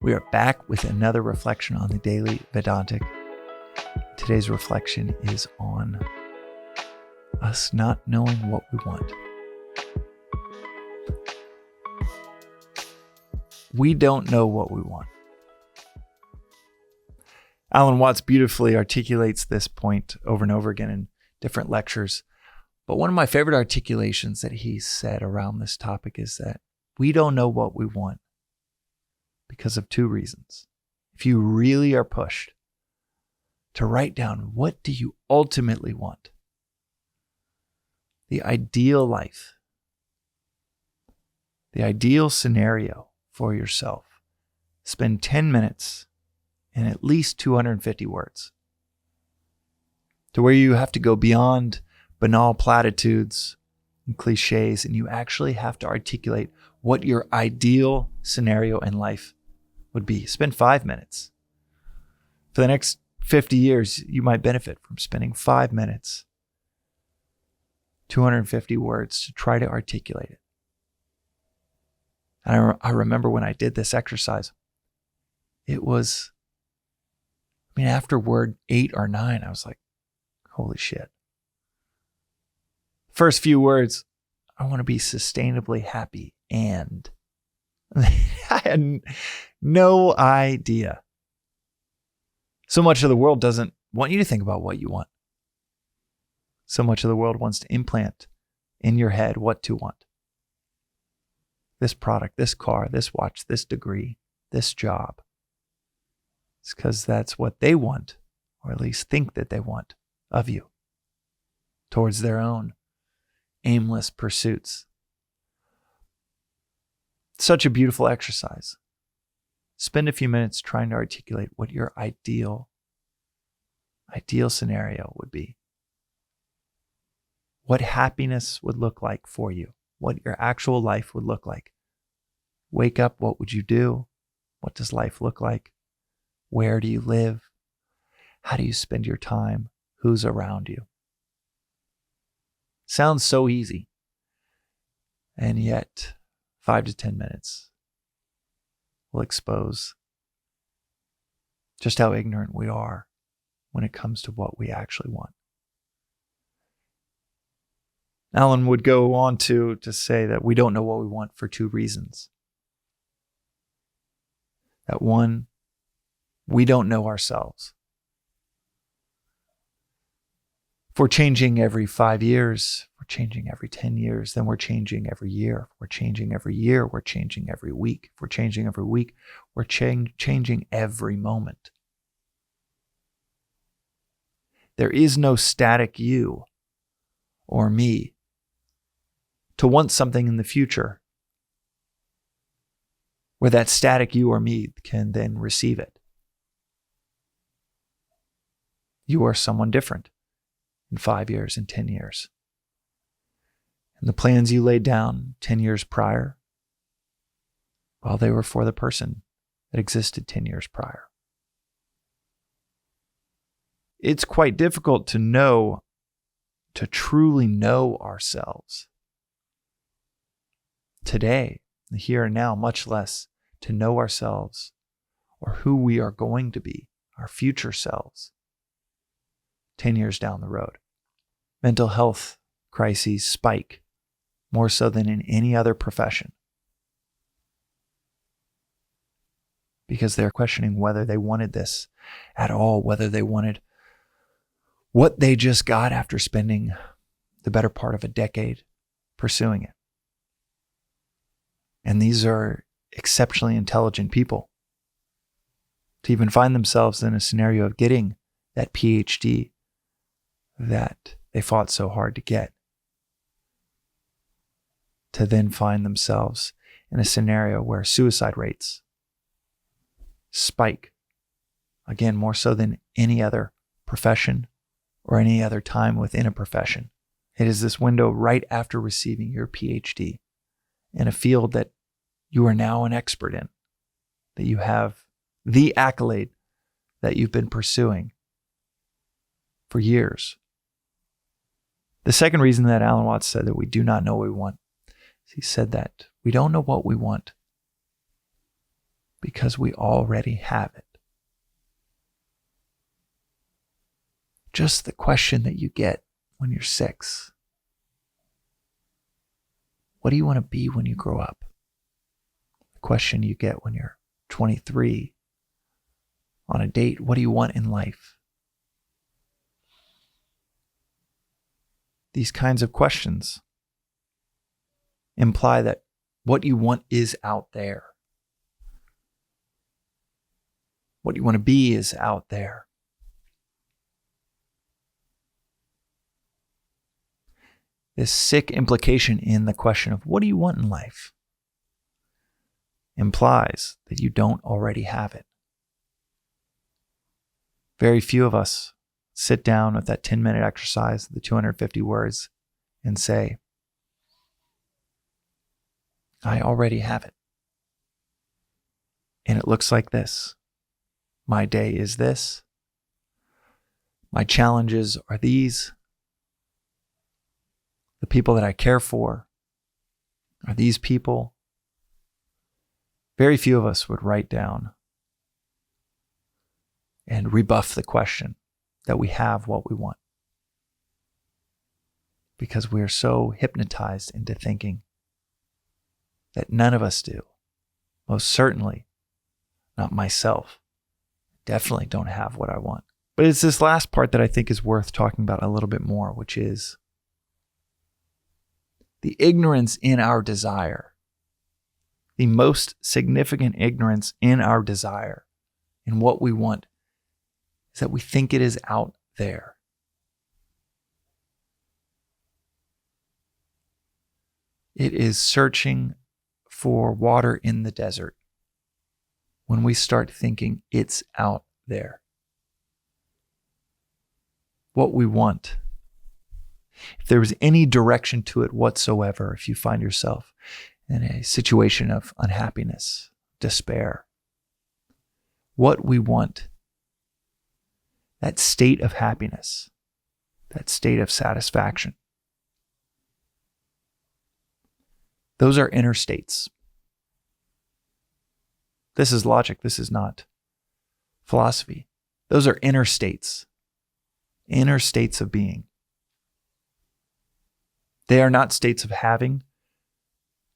We are back with another reflection on the daily Vedantic. Today's reflection is on us not knowing what we want. We don't know what we want. Alan Watts beautifully articulates this point over and over again in different lectures. But one of my favorite articulations that he said around this topic is that we don't know what we want because of two reasons. If you really are pushed to write down, what do you ultimately want? The ideal life, the ideal scenario for yourself. Spend 10 minutes and at least 250 words, to where you have to go beyond banal platitudes and cliches, and you actually have to articulate what your ideal scenario in life would be. Spend 5 minutes. For the next 50 years, you might benefit from spending 5 minutes, 250 words to try to articulate it. And I remember when I did this exercise, it was, after word 8 or 9, I was like, holy shit. First few words, I want to be sustainably happy, and I had no idea. So much of the world doesn't want you to think about what you want. So much of the world wants to implant in your head what to want. This product, this car, this watch, this degree, this job. It's because that's what they want, or at least think that they want of you, towards their own aimless pursuits. Such a beautiful exercise. Spend a few minutes trying to articulate what your ideal scenario would be. What happiness would look like for you. What your actual life would look like. Wake up, what would you do? What does life look like? Where do you live? How do you spend your time? Who's around you? Sounds so easy. And yet, 5 to 10 minutes will expose just how ignorant we are when it comes to what we actually want. Alan would go on to say that we don't know what we want for two reasons. That one, we don't know ourselves. If we're changing every 5 years, we're changing every 10 years, then we're changing every year. If we're changing every year, we're changing every week. If we're changing every week, we're changing every moment. There is no static you or me to want something in the future where that static you or me can then receive it. You are someone different in 5 years and 10 years. And the plans you laid down 10 years prior, well, they were for the person that existed 10 years prior. It's quite difficult to truly know ourselves today, the here and now, much less to know ourselves or who we are going to be, our future selves, 10 years down the road. Mental health crises spike more so than in any other profession because they're questioning whether they wanted this at all, whether they wanted what they just got after spending the better part of a decade pursuing it. And these are exceptionally intelligent people to even find themselves in a scenario of getting that PhD that they fought so hard to get, to then find themselves in a scenario where suicide rates spike, again, more so than any other profession or any other time within a profession. It is this window right after receiving your PhD in a field that you are now an expert in, that you have the accolade that you've been pursuing for years. The second reason that Alan Watts said that we do not know what we want, he said that we don't know what we want because we already have it. Just the question that you get when you're 6. What do you want to be when you grow up? The question you get when you're 23 on a date. What do you want in life? These kinds of questions imply that what you want is out there. What you want to be is out there. This sick implication in the question of what do you want in life implies that you don't already have it. Very few of us sit down with that 10-minute exercise, the 250 words, and say, I already have it. And it looks like this. My day is this. My challenges are these. The people that I care for are these people. Very few of us would write down and rebuff the question that we have what we want, because we are so hypnotized into thinking that none of us do. Most certainly not myself. Definitely don't have what I want. But it's this last part that I think is worth talking about a little bit more, which is the ignorance in our desire. The most significant ignorance in our desire, in what we want, is that we think it is out there. It is searching for water in the desert when we start thinking it's out there. What we want. If there was any direction to it whatsoever, if you find yourself in a situation of unhappiness, despair, what we want, that state of happiness, that state of satisfaction, those are inner states. This is logic. This is not philosophy. Those are inner states of being. They are not states of having.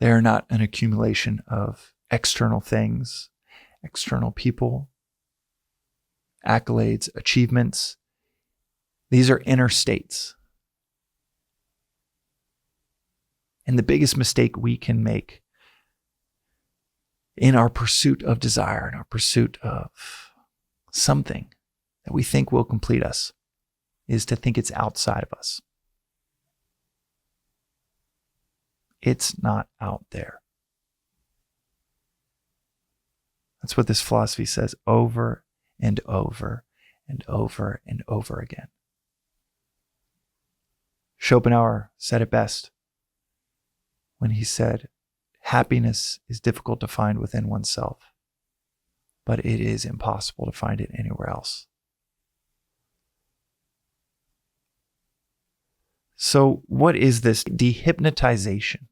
They are not an accumulation of external things, external people, accolades, achievements. These are inner states. And the biggest mistake we can make in our pursuit of desire, in our pursuit of something that we think will complete us, is to think it's outside of us. It's not out there. That's what this philosophy says over and over and over and over again. Schopenhauer said it best when he said, happiness is difficult to find within oneself, but it is impossible to find it anywhere else. So what is this dehypnotization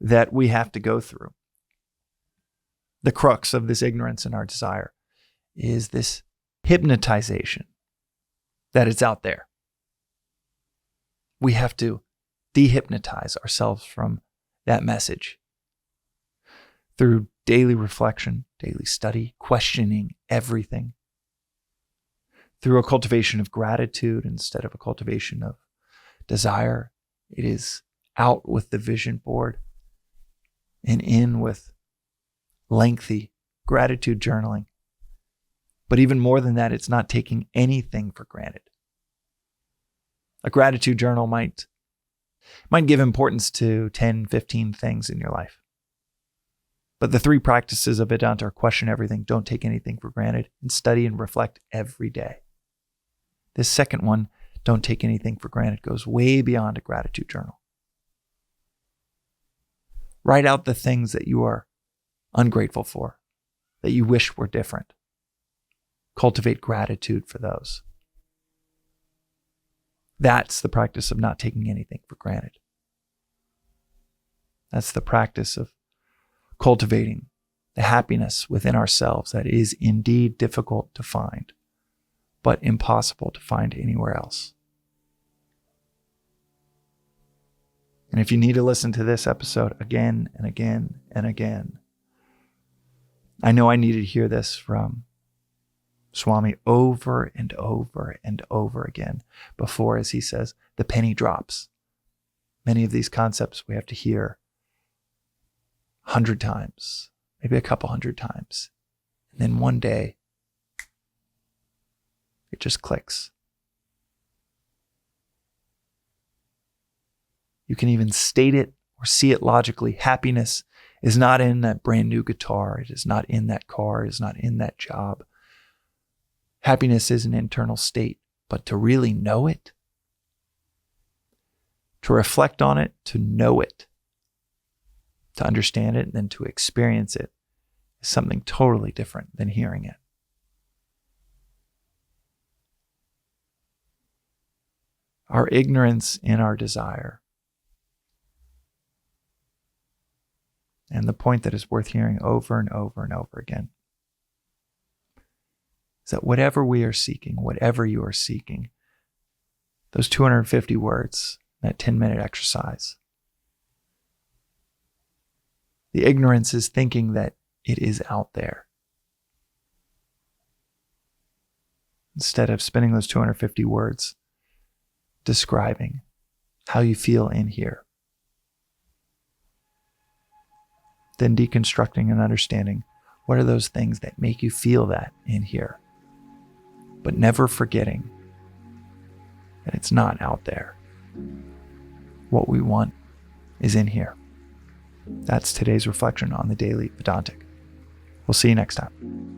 that we have to go through? The crux of this ignorance and our desire is this hypnotization that it's out there. We have to dehypnotize ourselves from that message through daily reflection, daily study, questioning everything, through a cultivation of gratitude instead of a cultivation of desire. It is out with the vision board and in with lengthy gratitude journaling. But even more than that, it's not taking anything for granted. A gratitude journal might give importance to 10, 15 things in your life. But the 3 practices of Vedantic are question everything, don't take anything for granted, and study and reflect every day. This second one, don't take anything for granted, goes way beyond a gratitude journal. Write out the things that you are ungrateful for, that you wish were different. Cultivate gratitude for those. That's the practice of not taking anything for granted. That's the practice of cultivating the happiness within ourselves that is indeed difficult to find, but impossible to find anywhere else. And if you need to listen to this episode again and again and again, I know I needed to hear this from Swami over and over and over again before, as he says, the penny drops. Many of these concepts we have to hear 100 times, maybe a couple hundred times. And then one day, it just clicks. You can even state it or see it logically. Happiness is not in that brand new guitar. It is not in that car. It is not in that job. Happiness is an internal state, but to really know it, to reflect on it, to know it, to understand it, and then to experience it is something totally different than hearing it. Our ignorance in our desire. And the point that is worth hearing over and over and over again is that whatever we are seeking, whatever you are seeking, those 250 words, that 10-minute exercise, the ignorance is thinking that it is out there. Instead of spending those 250 words describing how you feel in here, then deconstructing and understanding what are those things that make you feel that in here, but never forgetting that it's not out there. What we want is in here. That's today's reflection on the Daily Vedantic. We'll see you next time.